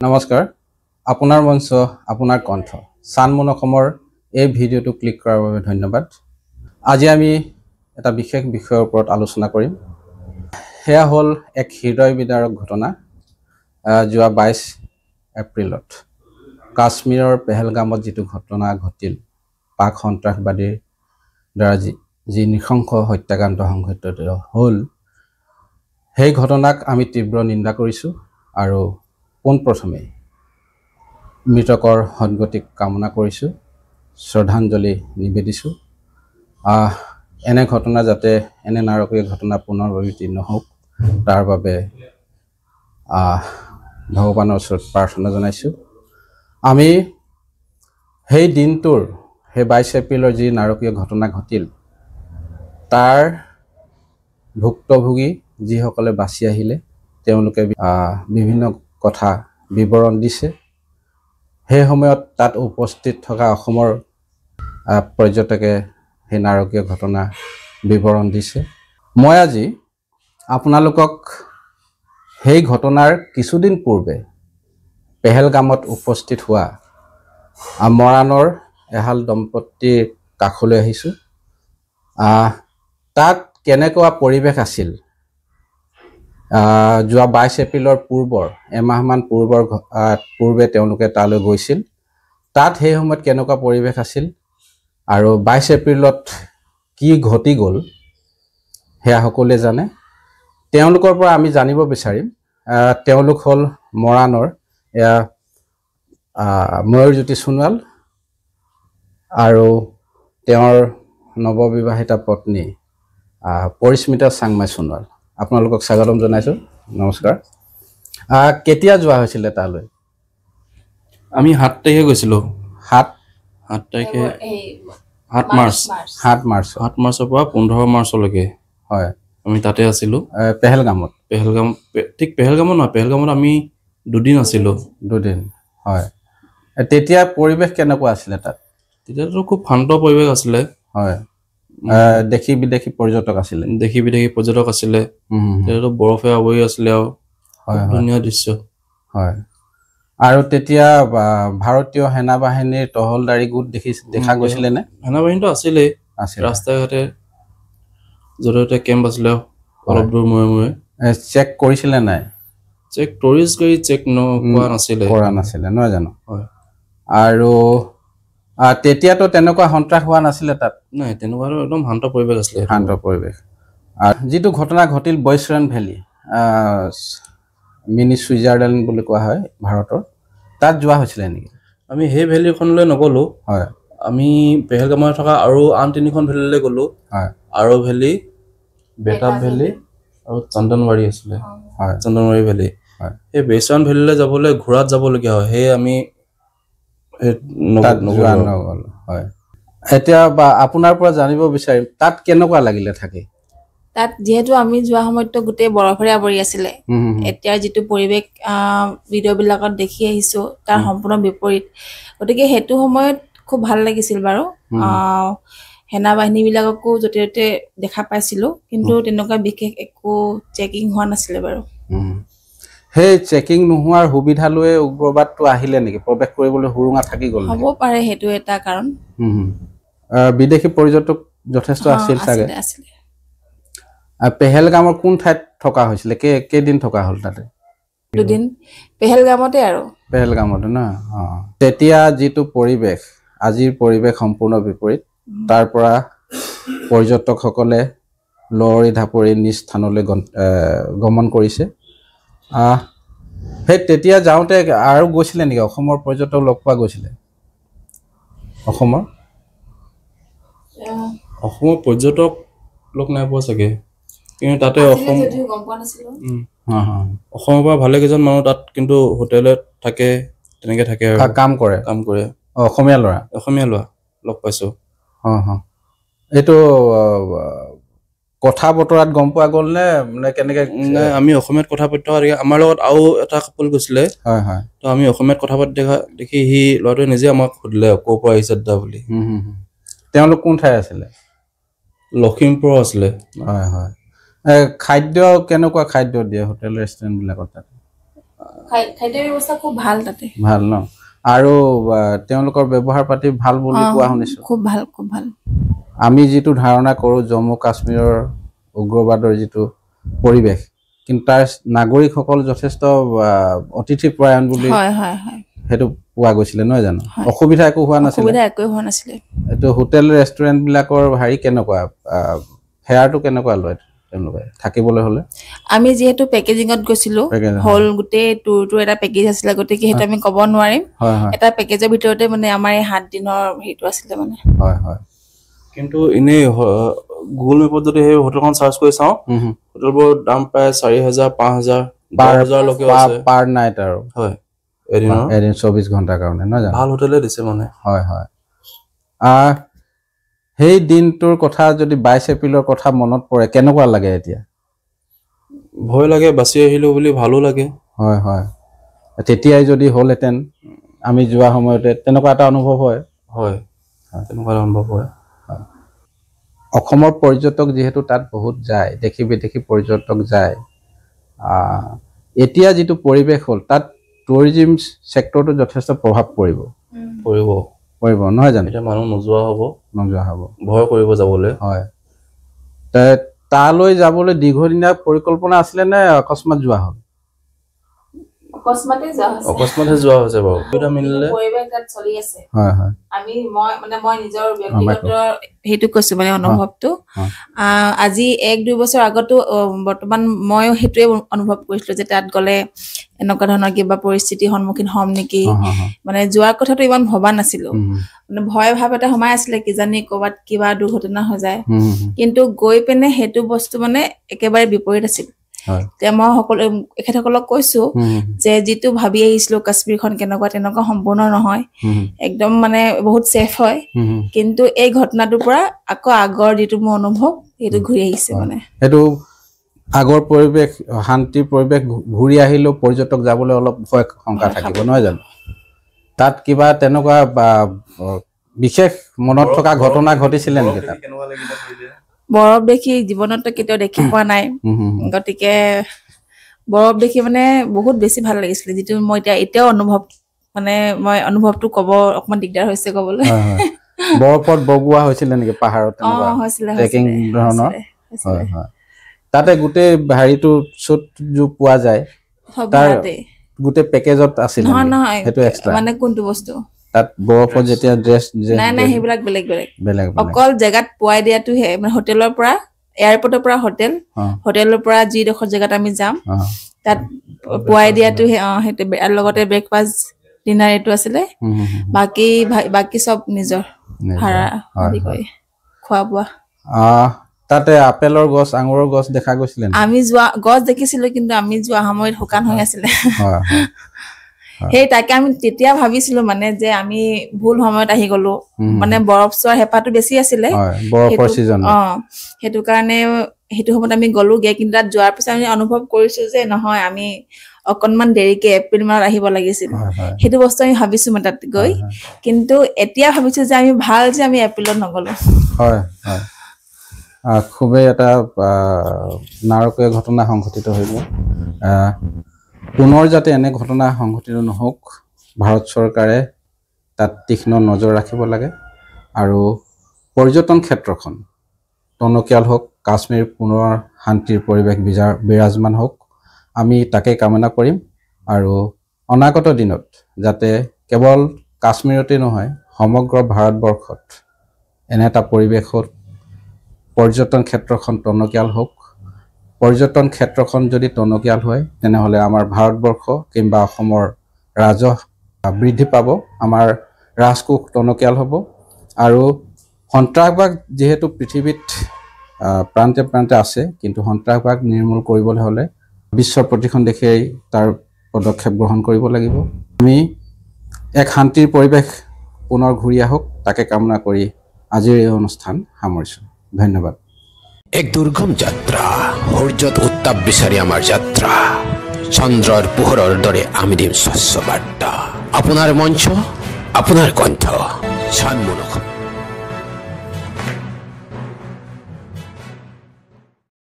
নমস্কাৰ আপোনাৰ মঞ্চ আপোনাৰ কণ্ঠ সানমুন অসমৰ এই ভিডিঅ'টো ক্লিক কৰাৰ বাবে ধন্যবাদ। আজি আমি এটা বিশেষ বিষয়ৰ ওপৰত আলোচনা কৰিম। হেয়া হ'ল এক হৃদয় বিদাৰক ঘটনা। যোৱা 22 এপ্ৰিলত কাশ্মীৰৰ পেহেলগামত যিটো ঘটনা ঘটিল, পাক সন্ত্ৰাসবাদীৰ দ্বাৰা যি নৃশংস হত্যাকাণ্ড সংঘটিত হ'ল, সেই ঘটনাক আমি তীব্ৰ নিন্দা কৰিছোঁ আৰু পোনপ্ৰথমে মৃতকৰ সদ্গতিক কামনা কৰিছোঁ, শ্ৰদ্ধাঞ্জলি নিবেদিছোঁ। এনে ঘটনা যাতে এনে নাৰকীয় ঘটনা পুনৰাবৃত্তি নহওক তাৰ বাবে ভগৱানৰ ওচৰত প্ৰাৰ্থনা জনাইছোঁ। আমি সেই দিনটোৰ সেই 22 এপ্ৰিলৰ যি নাৰকীয় ঘটনা ঘটিল তাৰ ভুক্তভোগী যিসকলে বাচি আহিলে তেওঁলোকে বিভিন্ন কথা বিৱৰণ দিছে। সেই সময়ত তাত উপস্থিত থকা অসমৰ পৰ্যটকে সেই নাৰকীয় ঘটনা বিৱৰণ দিছে। মই আজি আপোনালোকক সেই ঘটনাৰ কিছুদিন পূৰ্বে পেহেলগামত উপস্থিত হোৱা মৰাণৰ এহাল দম্পতীৰ কাষলৈ আহিছোঁ। তাত কেনেকুৱা পৰিৱেশ আছিল, যোৱা 22 এপ্ৰিলৰ পূৰ্বৰ এমাহমান পূৰ্বে তেওঁলোকে তালৈ গৈছিল। তাত সেই সময়ত কেনেকুৱা পৰিৱেশ আছিল আৰু 22 এপ্ৰিলত কি ঘটি গ'ল সেয়া সকলোৱে জানে। তেওঁলোকৰ পৰা আমি জানিব বিচাৰিম। তেওঁলোক হ'ল মৰাণৰ ময়ূৰজ্যোতি সোণোৱাল আৰু তেওঁৰ নৱবিবাহিতা পত্নী পৰিস্মিতা চাংমাই সোণোৱাল। আপোনালোকক স্বাগতম জনাইছোঁ। নমস্কাৰ। কেতিয়া যোৱা হৈছিলে তালৈ? আমি 7 তাৰিখে গৈছিলোঁ। 7 তাৰিখে 7 মাৰ্চৰ পৰা 15 মাৰ্চলৈকে হয় আমি তাতে আছিলোঁ পেহেলগামত। পেহেলগামত নহয়, পেহেলগামত আমি দুদিন আছিলোঁ। দুদিন, হয়। তেতিয়া পৰিৱেশ কেনেকুৱা আছিলে তাত? তেতিয়াতো খুব শান্ত পৰিৱেশ আছিলে। হয়, দেশী বিদেশী পৰ্যটক আছিলে। তেতিয়াতো বৰফে আৱৰি আছিলে আৰু ধুনীয়া দৃশ্য। হয়, আৰু তেতিয়া ভাৰতীয় সেনা বাহিনীৰ টহলদাৰী গোট দেখা গৈছিলে নে? সেনা বাহিনীটো আছিলেই, ৰাস্তাই ঘাটে য'তে ত'তে কেম্প আছিলে অলপ দূৰ মূৰে মূৰে। চেক কৰিছিলে নাই? চেক টুৰিষ্ট গাড়ী চেক কৰা নাছিলে নহয় জানো? হয়। আৰু তেতিয়াতো তেনেকুৱা সন্ত্ৰাস হোৱা নাছিলে তাত? নাই, তেনেকুৱা একদম শান্ত পৰিৱেশ আছিলে। শান্ত পৰিৱেশ। আৰু যিটো ঘটনা ঘটিল বৈশৰণ ভেলী, মিনি ছুইজাৰলেণ্ড বুলি কোৱা হয় ভাৰতৰ, তাত যোৱা হৈছিলে নেকি? আমি সেই ভেলীখনলৈ নগ'লোঁ। হয়, আমি পেহেলগামত থকা আৰু আন 3খন ভেলীলৈ গ'লোঁ। হয়, আৰু ভেলী, বেতাব ভেলী আৰু চন্দনবাৰী আছিলে। হয়, চন্দনবাৰী ভেলী। সেই বৈশৰণ ভেলীলৈ যাবলৈ ঘোঁৰাত যাবলগীয়া হয়, সেয়ে আমি নগ'লো। হয়। এতিয়া আপোনাৰ পৰা জানিব বিচাৰিম তাত কেনেকুৱা লাগিলে থাকি? তাত যিহেতু আমি যোৱা সময়ততো গোটেই বৰফেৰে আৱৰি আছিলে, এতিয়াৰ যিটো পৰিৱেশ ভিডিঅ'বিলাকত দেখি আহিছোঁ তাৰ সম্পূৰ্ণ বিপৰীত। গতিকে সেইটো সময়ত খুব ভাল লাগিছিল বাৰু। সেনা বাহিনীবিলাককো য'তে ত'তে দেখা পাইছিলোঁ, কিন্তু তেনেকুৱা বিশেষ একো চেকিং হোৱা নাছিলে বাৰু। সেই চেকিং নোহোৱাৰ সুবিধা লৈ উগ্ৰবাদটো আহিলে নেকি? প্ৰৱেশ কৰিবলৈ সুৰুঙা থাকি গ'ল? হ'ব পাৰে, সেইটো এটা কাৰণ। বিদেশী পৰ্যটক যথেষ্ট আছিল চাগে? আছিলে। পেহেলগামৰ কোন ঠাইত থকা হৈছিলে? কেইদিন থকা হ'ল তাতে? 2 দিন পেহেলগামতে আৰু। পেহেলগামতে ন? তেতিয়া যিটো পৰিৱেশ, আজিৰ পৰিৱেশ সম্পূৰ্ণ বিপৰীত। তাৰ পৰা পৰ্যটকসকলে লহৰি ঢাপৰি নিজ স্থানলৈ গমন কৰিছে। সেই তেতিয়া যাওঁতে আৰু গৈছিলে নেকি? অসমৰ পৰ্যটক লগ পোৱা গৈছিলে? অসমৰ পৰ্যটক লগ নাই পোৱা চাগে, কিন্তু তাতে অসমৰ পৰা ভালে কেইজন মানুহ তাত কিন্তু হোটেলত থাকে, তেনেকে থাকে আৰু কাম কৰে। অসমীয়া ল'ৰা লগ পাইছোঁ। এইটো কথা বতৰাত গম পোৱা গ'ল নে কেনেকে? নাই, আমি অসমীয়াত কথা পাতি থকা আমাৰ লগত আৰু এটা কাপল গৈছিলে। তো আমি অসমীয়াত কথা পাতি দেখি সি ল'ৰাটোৱে নিজে আমাক সুধিলে ক'ৰ পৰা আহিছে দাদা বুলি। তেওঁলোক কোন ঠাই আছিলে? লখিমপুৰ আছিলে। হয়। খাদ্য কেনেকুৱা খাদ্য দিয়ে হোটেল ৰেষ্টুৰেণ্টবিলাকত? তাত খাদ্য ব্যৱস্থা খুব ভাল তাতে ভাল ন আৰু তেওঁলোকৰ ব্যৱহাৰ পাতি ভাল বুলি কোৱা শুনিছো খুব ভাল খুব ভাল আমি যিটো ধাৰণা কৰো জম্মু কাশ্মীৰৰ উগ্ৰবাদৰ যিটো পৰিৱেশ কিন্তু তাৰ নাগৰিকসকল যথেষ্ট অতিথি পৰায়ণ বুলি হয় হয় হয় হেতু পোৱা গৈছিল নহয় জানো অসুবিধা একো হোৱা নাছিল অসুবিধা একো হোৱা নাছিল এটো হোটেল ৰেষ্টুৰেণ্ট বিলাকৰ হেৰি কেনেকুৱা ফেয়াৰটো কেনেকুৱা লয় তেওঁলোকে থাকিবলৈ হলে আমি যেহেতু পেকেজিঙত গৈছিলো হল গোটেই টুৰটো এটা পেকেজ আছিল গতিকে হেতু আমি ক'ব নোৱাৰিম এটা পেকেজৰ ভিতৰতে মানে আমাৰ এই 7 দিনৰ হেতু আছিল মানে হয় হয় কিন্তু ইনে গুগল মেপত যদি সেই হোটেলখন সাৰ্চ কৰি চাও হোটেলবোৰ দাম প্ৰায় 4000 5000 10000 লকে আছে পাৰ নাইট আৰু হয় এদিন 24 ঘণ্টাৰ কাৰণে নহয় জানো ভাল হোটেলে দিছে মানে হয় হয় সেই দিনটোৰ কথা যদি 22 এপ্ৰিলৰ কথা মনত পৰে কেনেকুৱা লাগে এতিয়া ভয় লাগে বাছি আহিলো বুলি ভালো লাগে হয় হয় তেতিয়াই যদি হলহেতেন আমি যোৱা সময়তে তেনেকুৱা এটা অনুভৱ হয় হয় তেনেকুৱা অনুভৱ হয় অসমৰ পৰ্যটক যেহেতু তাত বহুত যায় দেখি বিদেশী পৰ্যটক যায় এতিয়া যিটো পৰিৱেশ হ'ল তাত টুৰিজিম সেক্টৰটো যথেষ্ট প্ৰভাৱ পৰিব নহয় জানো এটা মানুহ নোযোৱা হ'ব ভয় কৰিব যাবলৈ হয় তালৈ যাবলৈ দীৰ্ঘদিনীয়া পৰিকল্পনা আছিলে নে অকস্মাত যোৱা হ'ল অকস্মাতে যোৱা হৈছে বাৰু এটা মিলিলে পৰিৱেশ তাত চলি আছে হয় হয় মই নিজৰ ব্যক্তিগত হেতু কৈছো মানে অনুভৱটো আজি 1-2 বছৰ আগতো বৰ্তমান মই হেতুৱে অনুভৱ কৰিছিলো যে তাত গলে এনেকুৱা ধৰণৰ কিবা পৰিস্থিতি সন্মুখীন হ'ম নেকি মানে যোৱাৰ কথাটো ইমান ভবা নাছিলো মানে ভয় ভাৱ এটা সোমাই আছিলে কি জানি ক'বাত কিবা দুৰ্ঘটনা হৈ যায় কিন্তু গৈ পেনে হেতু বস্তু মানে একেবাৰে বিপৰীত আছিল তে মই এখেতসকলক কৈছো যে যিটো ভাবি আহিছিলো কাশ্মীৰখন কেনেকুৱা তেনেকুৱা সম্পূৰ্ণ নহয় একদম মানে বহুত সেফ হয় কিন্তু এই ঘটনাটোৰ পৰা আকৌ আগৰ যিটো মোৰ অনুভৱ সেইটো ঘূৰি আহিছে মানে সেইটো আগৰ পৰিৱেশ শান্তিৰ পৰিৱেশ ঘূৰি আহিলেও পৰ্যটক যাবলৈ অলপ ভয় শংকা থাকিব নহয় জানো তাত কিবা তেনেকুৱা বিশেষ মনত থকা ঘটনা ঘটিছিলে নেকি তাত বৰফ দেখি জীৱনত কেতিয়াও দেখি পোৱা নাই গতিকে বৰফ দেখি মানে বহুত বেছি ভাল লাগিছিল যিটো মই এতিয়াও অনুভৱ মানে মই অনুভৱটো ক'ব অকমান দিগদাৰ হৈছে ক'বলৈ বৰফত বগোৱা হৈছিল নেকি পাহাৰত তেনেকুৱা ট্ৰেকিং ধৰণৰ হয় হয় তাতে গোটেই হেৰিটো চুট জু পোৱা যায় তাৰ গোটেই পেকেজত আছিল নহয় হেতু এক্সট্ৰা মানে কোনটো বস্তু তাত বৰফত যেতিয়া ড্ৰেছ নাই হেবিলাক বেলেগ অকল জেগাত পোৱাই দিয়াটো হে মানে হোটেলৰ পৰা এয়াৰপৰ্টৰ পৰা হোটেলৰ পৰা যি ডখৰ জেগাত আমি যাম তাত পোৱাই দিয়াটো হে হেতু লগতে ব্ৰেকফাষ্ট ডিনাৰ এটো আছিলে বাকি সব নিজৰ ভাড়া আদি কৰি খোৱা বোৱা তাতে আপেলৰ গছ আঙুৰৰ গছ দেখা গৈছিল আমি যোৱা গছ দেখিছিলো কিন্তু আমি যোৱা সময়ত শুকান হৈ আছিলে সেই তাকে আমি তেতিয়া ভাবিছিলো মানে যে আমি ভুল সময়ত আহি গলো মানে বৰফ চোৱাৰ হেপাটো বেছি আছিলে বৰফৰ সিজন হেতু কাৰণে হেতু সময়ত আমি গলোগে কিন্তু তাত যোৱাৰ পিছত আমি অনুভৱ কৰিছো যে নহয় আমি অকনমান দেৰিকে এপ্ৰিল মাহত আহিব লাগিছিল হেতু বস্তু আমি ভাবিছো মানে তাত গৈ কিন্তু এতিয়া ভাবিছো যে আমি ভাল যে আমি এপ্ৰিলত নগলো হয় হয় খুবেই এটা নাৰকীয় ঘটনা সংঘটিত হৈ গ'ল পুনৰ যাতে এনে ঘটনা সংঘটিত নহওক ভাৰত চৰকাৰে তাত তীক্ষ্ণ নজৰ ৰাখিব লাগে আৰু পৰ্যটন ক্ষেত্ৰখন টনকিয়াল হওক কাশ্মীৰ পুনৰ শান্তিৰ পৰিৱেশ বিৰাজমান হওক আমি তাকে কামনা কৰিম আৰু অনাগত দিনত যাতে কেৱল কাশ্মীৰতে নহয় সমগ্ৰ ভাৰতবৰ্ষত এনে এটা পৰিৱেশত পৰ্যটন ক্ষেত্ৰখন টনকিয়াল হওক পৰ্যটন ক্ষেত্ৰখন যদি টনকিয়াল হয় তেনেহলে আমাৰ ভাৰতবৰ্ষ কিংবা অসমৰ ৰাজহ বৃদ্ধি পাব আমাৰ ৰাজকোষ টনকিয়াল হ'ব আৰু সন্ত্ৰাসবাদ যেহেতু পৃথিৱীত প্ৰান্তে প্ৰান্তে আছে কিন্তু সন্ত্ৰাসবাদ নিৰ্মূল কৰিবলৈ হলে বিশ্বৰ প্ৰতিখন দেশেই তাৰ পদক্ষেপ গ্ৰহণ কৰিব লাগিব আমি এক শান্তিৰ পৰিৱেশ পুনৰ ঘূৰি আহক তাকে কামনা কৰি আজিৰ এই অনুষ্ঠান সামৰিছো ধন্যবাদ এক দুৰ্গম যাত্ৰা সূৰ্যত উত্তাপ বিচাৰি আমাৰ যাত্ৰা চন্দ্ৰৰ পোহৰৰ দৰে আমি দিম স্বচ্ছ বাৰ্তা আপোনাৰ মঞ্চ আপোনাৰ কণ্ঠ চানমুন অসম